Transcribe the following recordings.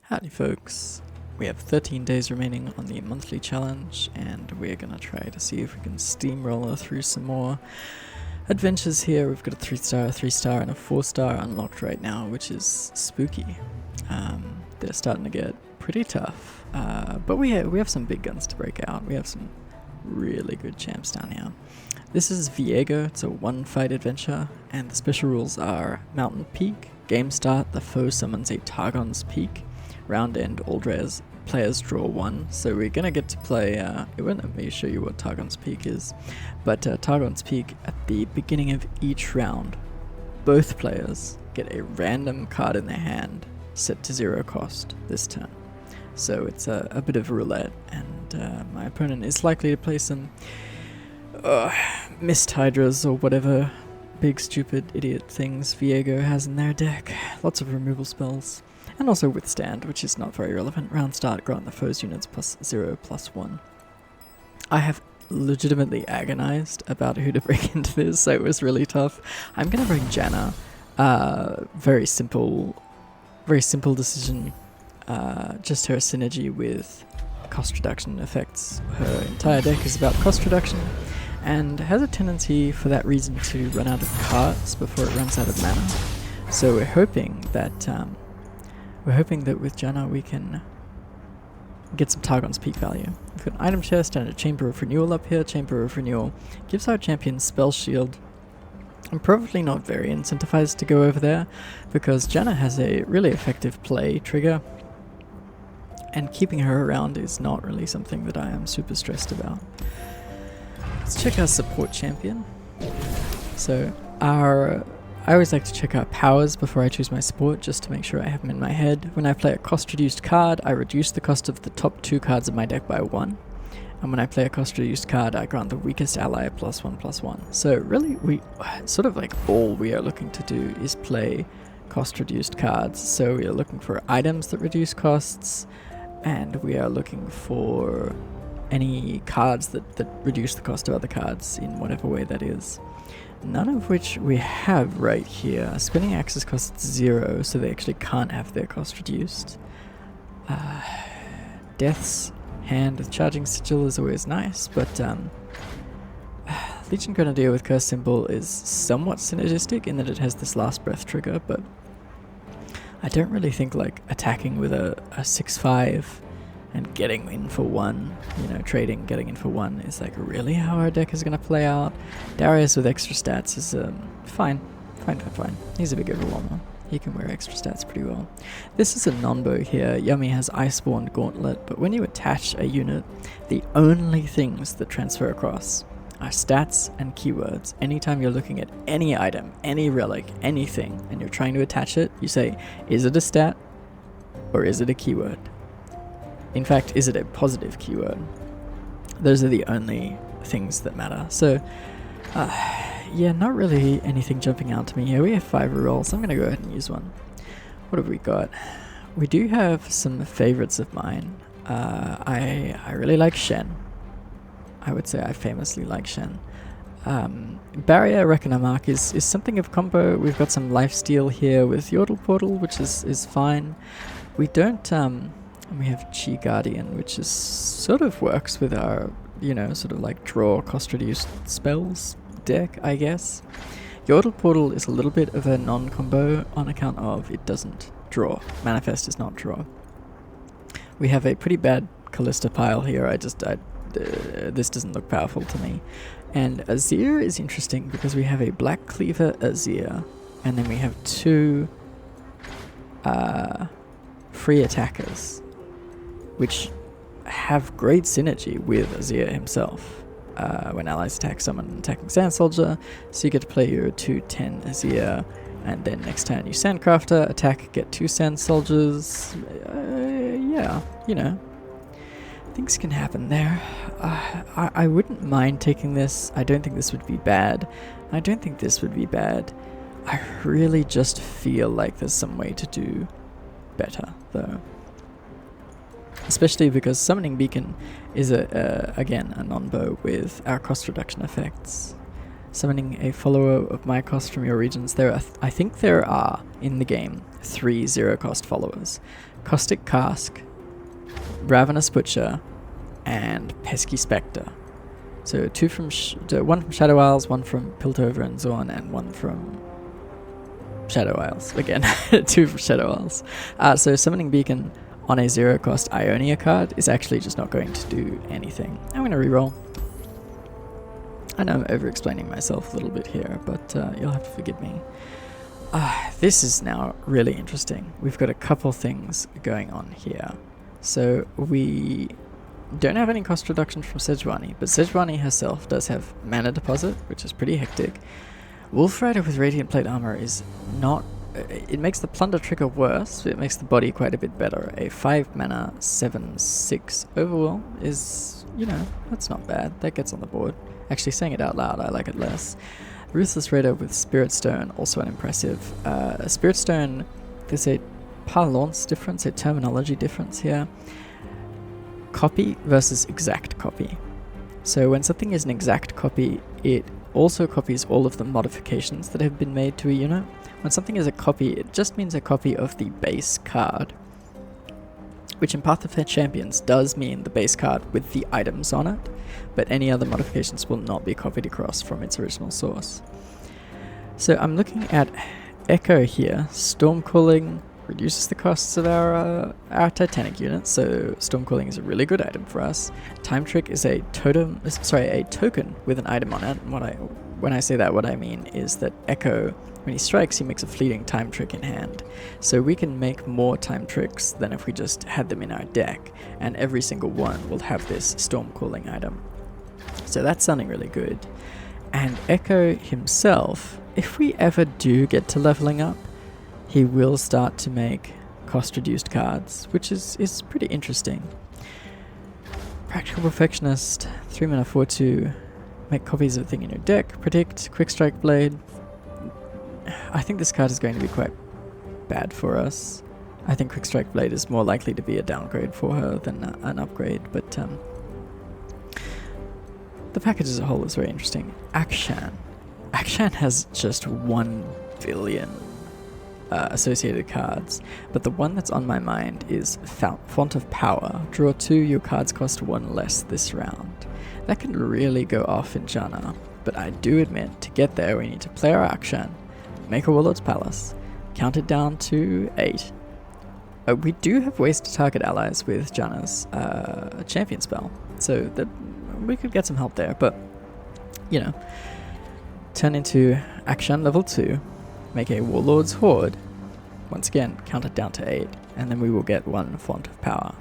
Howdy folks, we have 13 days remaining on the monthly challenge and we're gonna try to see if we can steamroller through some more adventures here. We've got a 3-star, a 3-star and a 4-star unlocked right now, which is spooky. They're starting to get pretty tough, but we have some big guns to break out. We have some really good champs down here. This is Viego, it's a 1-fight adventure, and the special rules are Mountain Peak, game start, the foe summons a Targon's Peak, round end, all players draw 1, so we're gonna get to play, it won't let me show you what Targon's Peak is, but Targon's Peak, at the beginning of each round, both players get a random card in their hand, set to 0 cost this turn. So it's a bit of roulette, and my opponent is likely to play some Mist Hydras or whatever big stupid idiot things Viego has in their deck. Lots of removal spells. And also Withstand, which is not very relevant. Round start, grant the foe's units +0/+1. I have legitimately agonized about who to bring into this, so it was really tough. I'm gonna bring Janna. Very simple decision. Just her synergy with cost reduction affects her entire deck is about cost reduction, and has a tendency for that reason to run out of cards before it runs out of mana. So we're hoping that with Janna we can get some Targon's Peak value. We've got an item chest and a Chamber of Renewal up here. Chamber of Renewal gives our champion Spell Shield. I'm probably not very incentivized to go over there because Janna has a really effective play trigger, and keeping her around is not really something that I am super stressed about. Let's check our support champion. So I always like to check out powers before I choose my support, just to make sure I have them in my head. When I play a cost reduced card, I reduce the cost of the top 2 cards of my deck by 1. And when I play a cost reduced card, I grant the weakest ally a +1/+1. So really, we sort of like all we are looking to do is play cost reduced cards. So we are looking for items that reduce costs, and we are looking for any cards that reduce the cost of other cards in whatever way that is. None of which we have right here. Spinning Axes costs 0, so they actually can't have their cost reduced. Death's Hand with Charging Sigil is always nice, but Legion Grenadier with Curse Symbol is somewhat synergistic in that it has this last breath trigger, but I don't really think like attacking with a 6/5 and getting in for 1, trading, getting in for 1 is like really how our deck is going to play out. Darius with extra stats is fine. He's a big overwhelmer. He can wear extra stats pretty well. This is a non-bow here. Yummy has Iceborne Gauntlet, but when you attach a unit, the only things that transfer across are stats and keywords. Anytime you're looking at any item, any relic, anything, and you're trying to attach it, you say, is it a stat or is it a keyword? In fact, is it a positive keyword? Those are the only things that matter. So, yeah, not really anything jumping out to me here. We have 5 rerolls. I'm going to go ahead and use one. What have we got? We do have some favorites of mine. I really like Shen. I would say I famously like Shen. Barrier Reckoner Mark is something of combo. We've got some lifesteal here with Yordle Portal, which is fine. We don't... we have Chi Guardian, which is sort of works with our, sort of like draw cost reduced spells deck, I guess. Yordle Portal is a little bit of a non-combo on account of it doesn't draw. Manifest is not draw. We have a pretty bad Callista pile here. This doesn't look powerful to me. And Azir is interesting because we have a Black Cleaver Azir, and then we have 2 free attackers, which have great synergy with Azir himself. When allies attack someone attacking Sand Soldier, so you get to play your 2/10 Azir, and then next turn you Sandcrafter, attack, get 2 Sand Soldiers. Yeah, things can happen there. I wouldn't mind taking this. I don't think this would be bad. I really just feel like there's some way to do better, though. Especially because Summoning Beacon is again a non-bow with our cost reduction effects. Summoning a follower of my cost from your regions. I think there are, in the game, 3 0-cost followers. Caustic Cask, Ravenous Butcher, and Pesky Spectre. So one from Shadow Isles, one from Piltover and Zorn, and one from Shadow Isles. Again, 2 from Shadow Isles. So Summoning Beacon on a 0-cost Ionia card is actually just not going to do anything. I'm going to reroll. I know I'm over-explaining myself a little bit here, but you'll have to forgive me. This is now really interesting. We've got a couple things going on here. So we don't have any cost reduction from Sejuani, but Sejuani herself does have Mana Deposit, which is pretty hectic. Wolf Rider with Radiant Plate Armor is not... It makes the Plunder trigger worse, but it makes the body quite a bit better. A 5 mana 7/6 Overwhelm is, you know, that's not bad. That gets on the board. Actually, saying it out loud, I like it less. Ruthless Raider with Spirit Stone, also an impressive. Spirit Stone, there's a parlance difference, a terminology difference here. Copy versus exact copy. So when something is an exact copy, it also copies all of the modifications that have been made to a unit. When something is a copy, it just means a copy of the base card, which in Path of Fair Champions does mean the base card with the items on it, but any other modifications will not be copied across from its original source. So I'm looking at Echo here. Storm Calling reduces the costs of our Titanic units, so Storm Calling is a really good item for us. Time Trick is a token with an item on it. And when I say that, what I mean is that Echo, when he strikes, he makes a fleeting Time Trick in hand. So we can make more Time Tricks than if we just had them in our deck, and every single one will have this Storm Calling item. So that's sounding really good. And Echo himself, if we ever do get to leveling up, he will start to make cost-reduced cards, which is pretty interesting. Practical Perfectionist, 3 mana 4/2, make copies of a thing in your deck, Predict, Quick Strike Blade. I think this card is going to be quite bad for us. I think Quick Strike Blade is more likely to be a downgrade for her than an upgrade, but the package as a whole is very interesting. Akshan. Akshan has just 1 billion associated cards, but the one that's on my mind is Font of Power. Draw 2, your cards cost 1 less this round. That can really go off in Janna, but I do admit, to get there we need to play our Akshan, make a Warlord's Palace, count it down to 8. We do have ways to target allies with Janna's champion spell, so that we could get some help there, but, you know, turn into Akshan level 2, make a Warlord's Horde, once again, count it down to 8, and then we will get 1 Font of Power.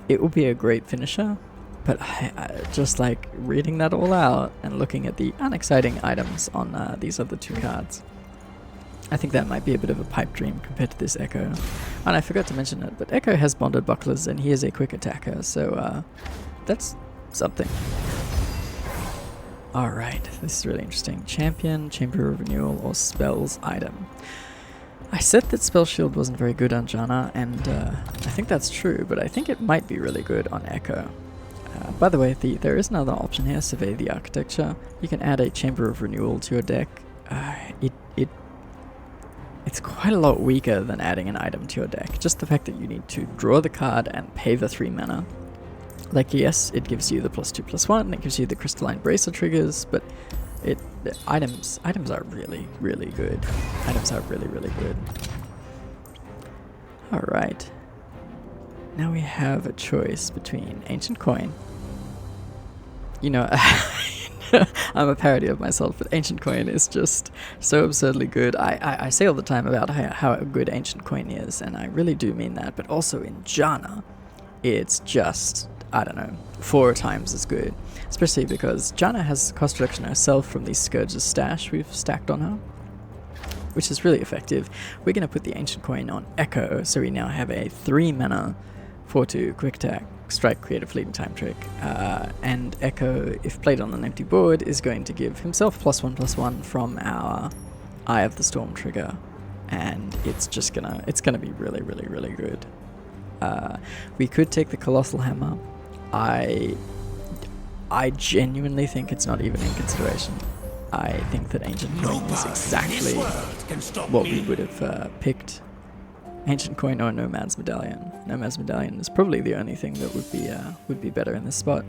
It will be a great finisher, but I just like reading that all out and looking at the unexciting items on these other 2 cards. I think that might be a bit of a pipe dream compared to this Echo. And I forgot to mention it, but Echo has Bonded Bucklers and he is a quick attacker, so that's something. Alright, this is really interesting. Champion, Chamber of Renewal, or Spells item. I said that Spell Shield wasn't very good on Janna, and I think that's true, but I think it might be really good on Echo. By the way, there is another option here, Survey the Architecture. You can add a Chamber of Renewal to your deck. It's quite a lot weaker than adding an item to your deck. Just the fact that you need to draw the card and pay the 3 mana. Like, yes, it gives you the +2/+1, it gives you the Crystalline Bracer triggers, but items are really, really good. Items are really, really good. Alright. Now we have a choice between Ancient Coin. You know, I'm a parody of myself, but Ancient Coin is just so absurdly good. I say all the time about how good Ancient Coin is, and I really do mean that, but also in Janna, it's just, I don't know, 4 times as good. Especially because Janna has cost reduction herself from the Scourge's stash we've stacked on her, which is really effective. We're going to put the Ancient Coin on Echo, so we now have a 3 mana 4/2 quick attack, strike, create a fleeting time trick, and Echo, if played on an empty board, is going to give himself +1/+1 from our Eye of the Storm trigger, and it's gonna be really, really, really good. We could take the Colossal Hammer. I genuinely think it's not even in consideration. I think that Ancient Coin is exactly what we would have picked. Ancient Coin or Nomad's Medallion. Nomad's Medallion is probably the only thing that would be better in this spot.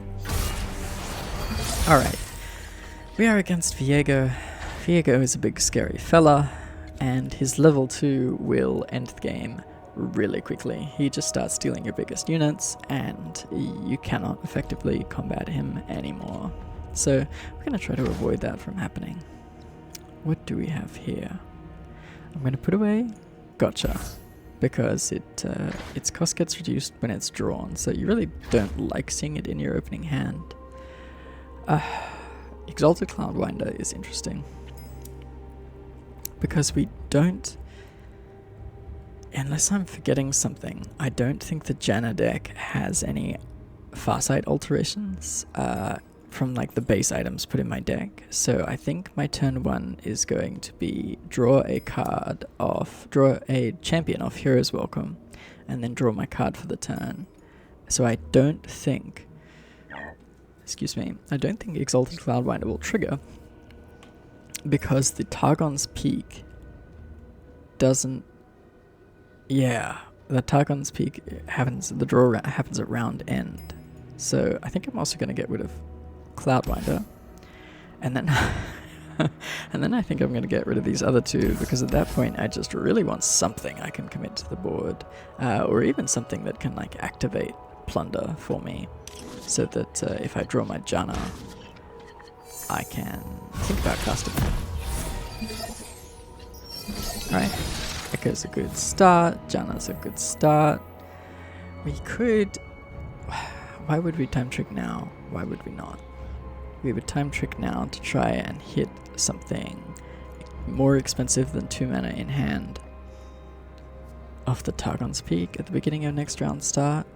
Alright, we are against Viego. Viego is a big scary fella, and his level 2 will end the game really quickly. He just starts stealing your biggest units, and you cannot effectively combat him anymore. So we're going to try to avoid that from happening. What do we have here? I'm going to put away Gotcha, because its cost gets reduced when it's drawn, so you really don't like seeing it in your opening hand. Exalted Cloudwinder is interesting, because we don't, unless I'm forgetting something, I don't think the Janna deck has any Farsight alterations from like the base items put in my deck. So I think my turn 1 is going to be draw a champion off Hero's Welcome, and then draw my card for the turn. So I don't think, I don't think Exalted Cloudwinder will trigger, because the Targon's Peak doesn't, the Targon's Peak happens, the draw happens at round end. So I think I'm also going to get rid of Cloudwinder, and then and then I think I'm going to get rid of these other two, because at that point I just really want something I can commit to the board, or even something that can like activate Plunder for me, so that if I draw my Janna, I can think about casting it. Alright, Echo's a good start, Janna's a good start. We could... Why would we time trick now? Why would we not? We would time trick now to try and hit something more expensive than 2 mana in hand off the Targon's Peak at the beginning of next round start.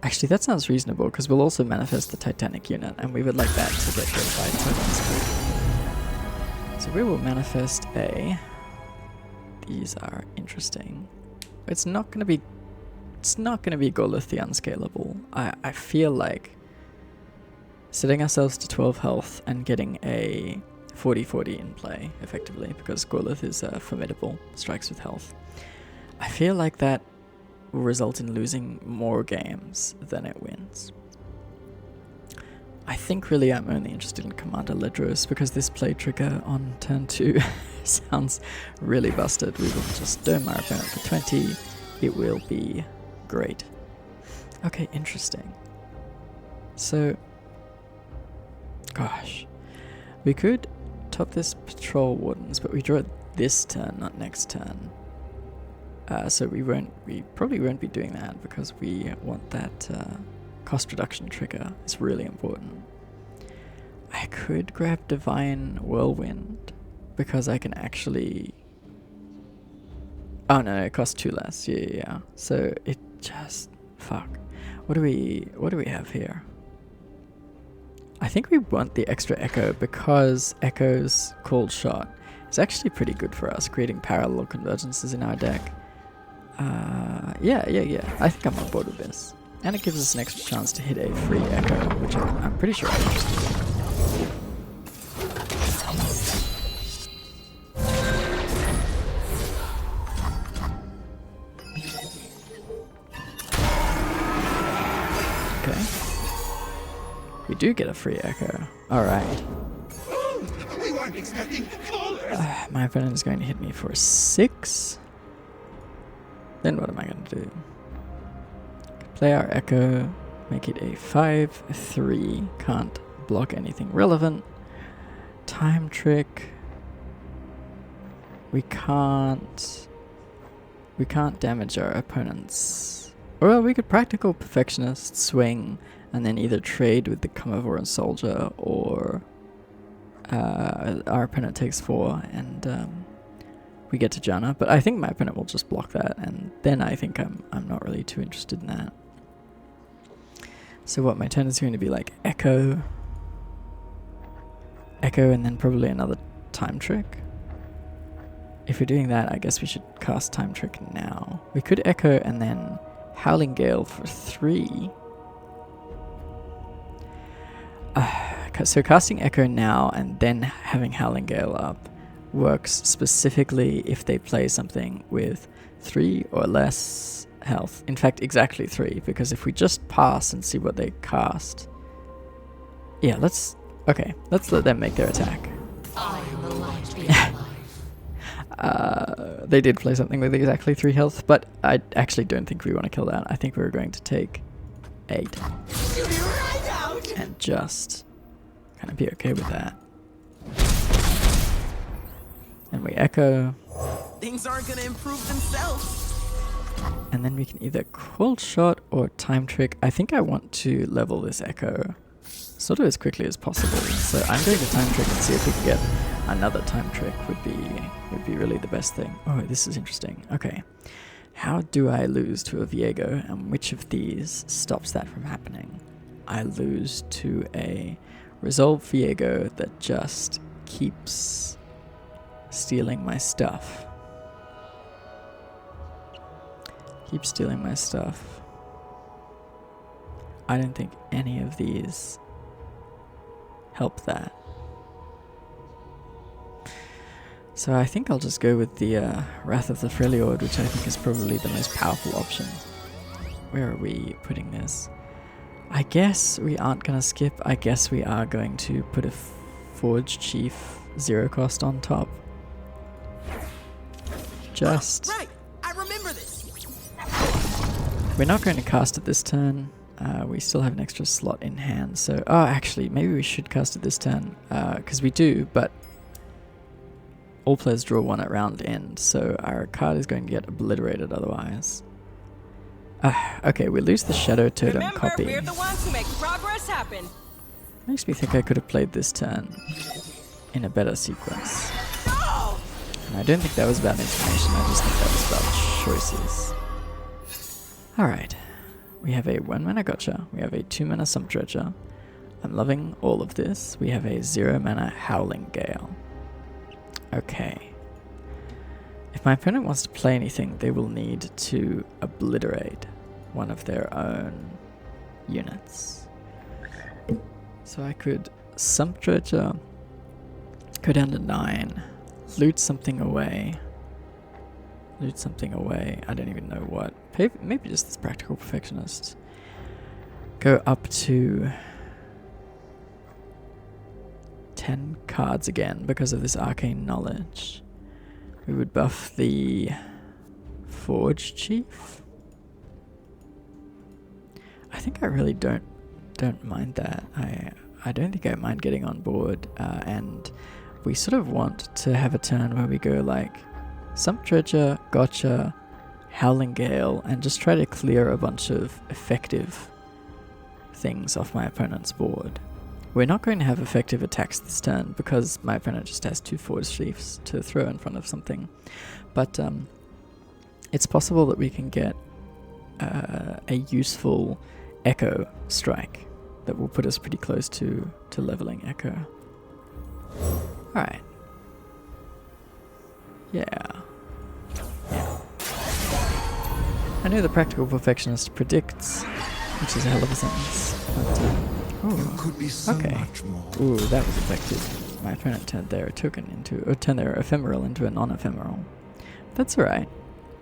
Actually, that sounds reasonable, because we'll also manifest the Titanic unit, and we would like that to get killed by Targon's Peak. So we will manifest a... These are interesting. It's not going to be Golith the Unscalable. I feel like setting ourselves to 12 health and getting a 40-40 in play, effectively, because Golith is formidable, strikes with health. I feel like that will result in losing more games than it wins. I think really I'm only interested in Commander Ledros, because this play trigger on turn 2 sounds really busted. We will just dome our opponent for 20. It will be great. Okay, interesting. So, gosh, we could top this Patrol Wardens, but we draw it this turn, not next turn. So we probably won't be doing that, because we want that cost reduction trigger. It's really important. I could grab Divine Whirlwind, because I can actually... Oh no, it costs 2 less. Yeah. So it just... Fuck. What do we have here? I think we want the extra Echo, because Echo's Cold Shot is actually pretty good for us, creating parallel convergences in our deck. Yeah. I think I'm on board with this. And it gives us an extra chance to hit a free Echo, which I'm pretty sure I'm interested in. Okay. We do get a free Echo. Alright. My opponent is going to hit me for 6. Then what am I going to do? Play our Echo, make it a 5/3, can't block anything relevant. Time Trick. We can't damage our opponents. Or we could Practical Perfectionist, swing, and then either trade with the Carnivoran Soldier, or our opponent takes 4 and we get to Janna. But I think my opponent will just block that, and then I think I'm not really too interested in that. So what, my turn is going to be like Echo, and then probably another Time Trick. If we're doing that, I guess we should cast Time Trick now. We could Echo and then Howling Gale for 3. so casting Echo now and then having Howling Gale up works specifically if they play something with 3 or less health. In fact, exactly 3, because if we just pass and see what they cast... Yeah, let's let them make their attack. They did play something with exactly 3 health, but I actually don't think we want to kill that. I think we're going to take 8 and just kind of be okay with that. And we Echo. Things aren't going to improve themselves. And then we can either Cold Shot or Time Trick. I think I want to level this Echo sort of as quickly as possible. So I'm going to Time Trick and see if we can get another Time Trick would be really the best thing. Oh, this is interesting. Okay. How do I lose to a Viego, and which of these stops that from happening? I lose to a Resolve Viego that just keeps stealing my stuff. Keeps stealing my stuff. I don't think any of these help that. So I think I'll just go with the Wrath of the Freljord, which I think is probably the most powerful option. Where are we putting this? I guess we aren't going to skip. I guess we are going to put a Forge Chief 0 cost on top. Just... Right, I remember this. We're not going to cast it this turn. We still have an extra slot in hand, so... Oh, actually, maybe we should cast it this turn, because we do, but... All players draw 1 at round end, so our card is going to get obliterated otherwise. Okay, we lose the Shadow Totem copy. We're the ones who make progress happen. Makes me think I could have played this turn in a better sequence. No! And I don't think that was about information, I just think that was about choices. Alright, we have a 1 mana Gotcha, we have a 2 mana Sump Dredger. I'm loving all of this. We have a 0 mana Howling Gale. Okay. If my opponent wants to play anything, they will need to obliterate one of their own units. So I could Sump Dredger, go down to 9, loot something away. Loot something away. I don't even know what. Maybe just this Practical Perfectionist. Go up to 10 cards again because of this Arcane Knowledge. We would buff the Forge Chief. I think I really don't mind that. I don't think I mind getting on board, and we sort of want to have a turn where we go like Sump Dredger, Gotcha, Howling Gale, and just try to clear a bunch of effective things off my opponent's board. We're not going to have effective attacks this turn because my opponent just has 2 Forge Chiefs to throw in front of something. But it's possible that we can get a useful Echo strike that will put us pretty close to leveling Echo. Alright. Yeah. I know the Practical Perfectionist predicts, which is a hell of a sentence. But, okay. Ooh, that was effective. My opponent turned their turned their ephemeral into a non-ephemeral. That's alright.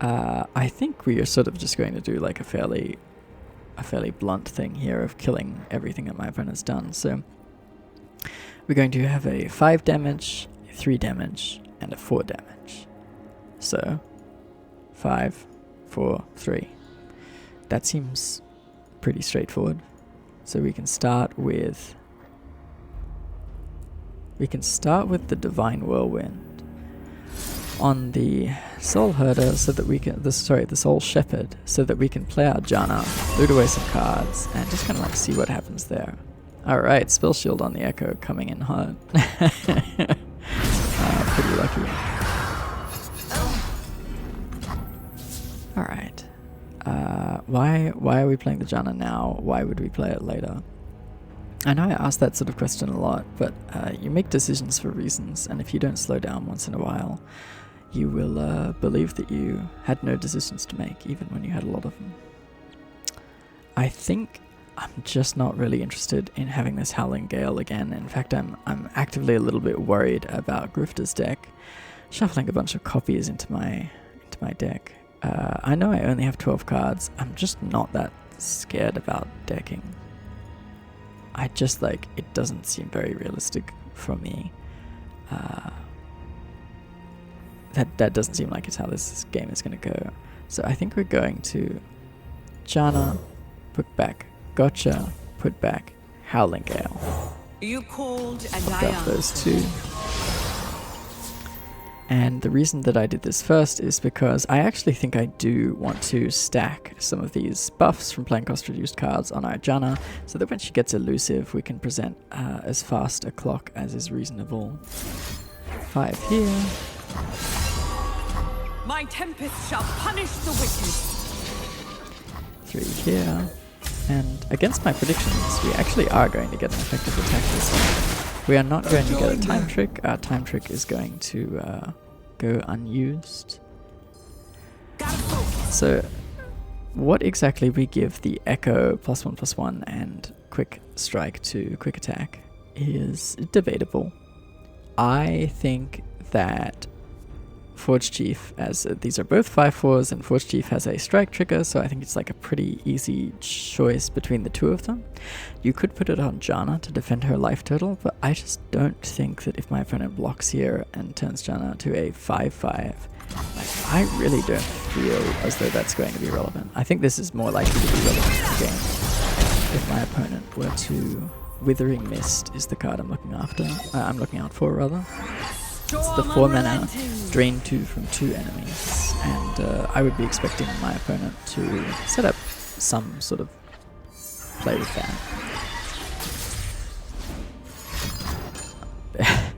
I think we are sort of just going to do like a fairly blunt thing here of killing everything that my opponent's done. So we're going to have a 5 damage, a 3 damage, and a 4 damage. So 5, 4, 3. That seems pretty straightforward. So we can start with the Divine Whirlwind on the Soul Herder, so that we can the Soul Shepherd, so that we can play our Janna, loot away some cards, and just kind of like see what happens there. All right, Spell Shield on the Echo coming in hard. Pretty lucky. All right. Why are we playing the Janna now? Why would we play it later? I know I ask that sort of question a lot, but you make decisions for reasons, and if you don't slow down once in a while, you will believe that you had no decisions to make, even when you had a lot of them. I think I'm just not really interested in having this Howling Gale again. In fact, I'm actively a little bit worried about Grifter's deck. Shuffling a bunch of copies into my deck. I know I only have 12 cards. I'm just not that scared about decking. I just like, it doesn't seem very realistic for me. That doesn't seem like it's how this game is going to go. So I think we're going to Janna, put back Gotcha, put back Howling Gale. You called and I've I got those answered. two. And the reason that I did this first is because I actually think I do want to stack some of these buffs from playing cost reduced cards on our Janna, so that when she gets elusive we can present as fast a clock as is reasonable. 5 here. My tempest shall punish the wicked. 3 here. And against my predictions, we actually are going to get an effective attack this time. We are not going to get a time trick. Our time trick is going to go unused. So what exactly we give the Echo +1/+1 and quick strike to quick attack is debatable. I think that Forge Chief, as these are both 5/4s, and Forge Chief has a strike trigger, so I think it's like a pretty easy choice between the two of them. You could put it on Janna to defend her life total, but I just don't think that if my opponent blocks here and turns Janna to a 5/5, like, I really don't feel as though that's going to be relevant. I think this is more likely to be relevant in the game if my opponent were to... Withering Mist is the card I'm looking after. I'm looking out for, rather. It's the 4 mana, drain 2 from 2 enemies, and I would be expecting my opponent to set up some sort of play with that.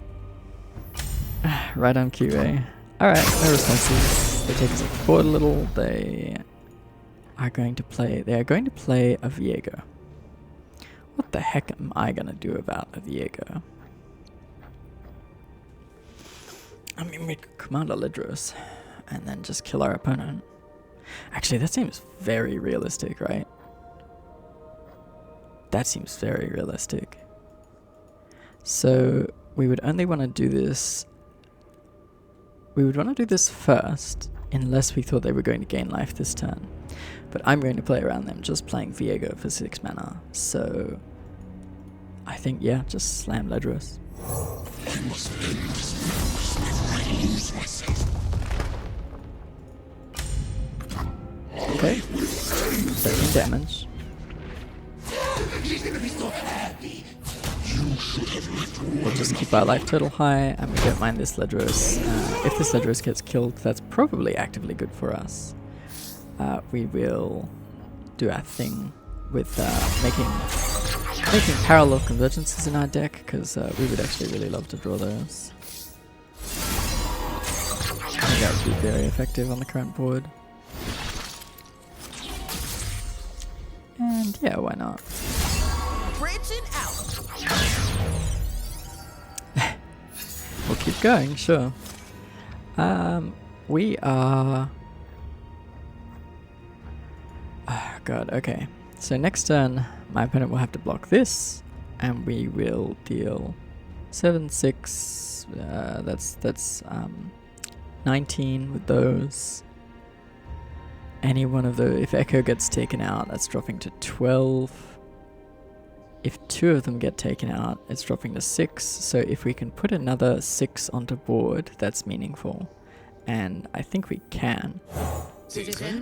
Right on cue, eh? Alright, no responses. They take us forward a little. They are going to play a Viego. What the heck am I gonna do about a Viego? I mean, we could command a Lidros and then just kill our opponent. Actually, that seems very realistic, right? That seems very realistic. So we would only want to do this... We would want to do this first, unless we thought they were going to gain life this turn. But I'm going to play around them just playing Viego for 6 mana. So I think, yeah, just slam Ledros. Okay, 13 damage. We'll just keep our life total high, and we don't mind this Ledros. If this Ledros gets killed, that's probably actively good for us. We will do our thing with making parallel convergences in our deck, because we would actually really love to draw those. I think that would be very effective on the current board. And yeah, why not? Branching out. We'll keep going, sure. We are... Oh god, okay. So next turn, my opponent will have to block this, and we will deal 7, 6, that's 19 with those. Any one of those, if Echo gets taken out, that's dropping to 12. If 2 of them get taken out, it's dropping to 6. So if we can put another 6 onto board, that's meaningful. And I think we can.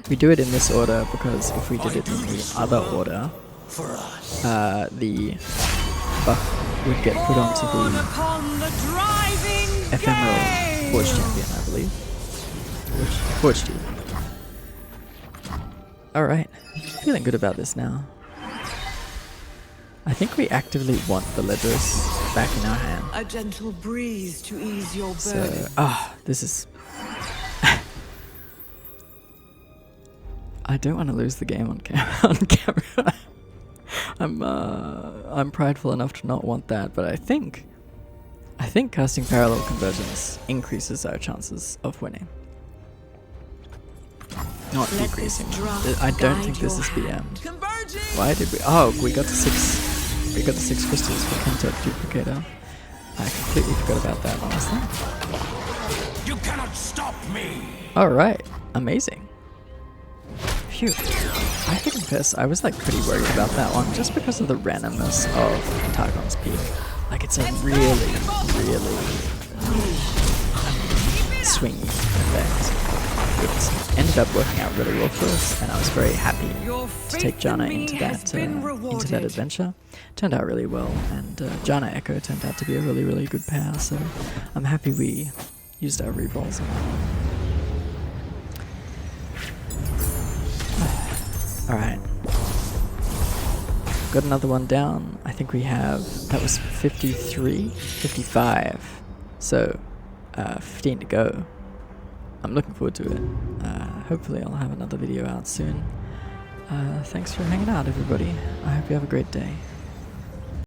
We do it in this order because if we did it in the other order, the buff would get put onto the ephemeral Forge Champion, I believe. Forge Chief. Alright, feeling good about this now. I think we actively want the Ledros back in our hand. A gentle breeze to ease your burden. So, this is... I don't want to lose the game on camera. I'm prideful enough to not want that, but I think casting Parallel Convergence increases our chances of winning. Not Let decreasing. this drug I don't guide think this your is hand. BM. Converging. Why did we? Oh, we got the 6. We got the 6 crystals for Kento Duplicator. I completely forgot about that, honestly. You cannot stop me! Alright, amazing. Phew. I have to confess, I was like pretty worried about that one just because of the randomness of Targon's peak. Like it's a really, really swingy effect. It ended up working out really well for us, and I was very happy Your to take faith in Janna me into has that been rewarded. adventure. Turned out really well, and Janna Echo turned out to be a really, really good pair, so I'm happy we used our rerolls on that one. Alright. Got another one down. I think we have, that was 53, 55. So, 15 to go. I'm looking forward to it. Hopefully I'll have another video out soon. Thanks for hanging out, everybody. I hope you have a great day.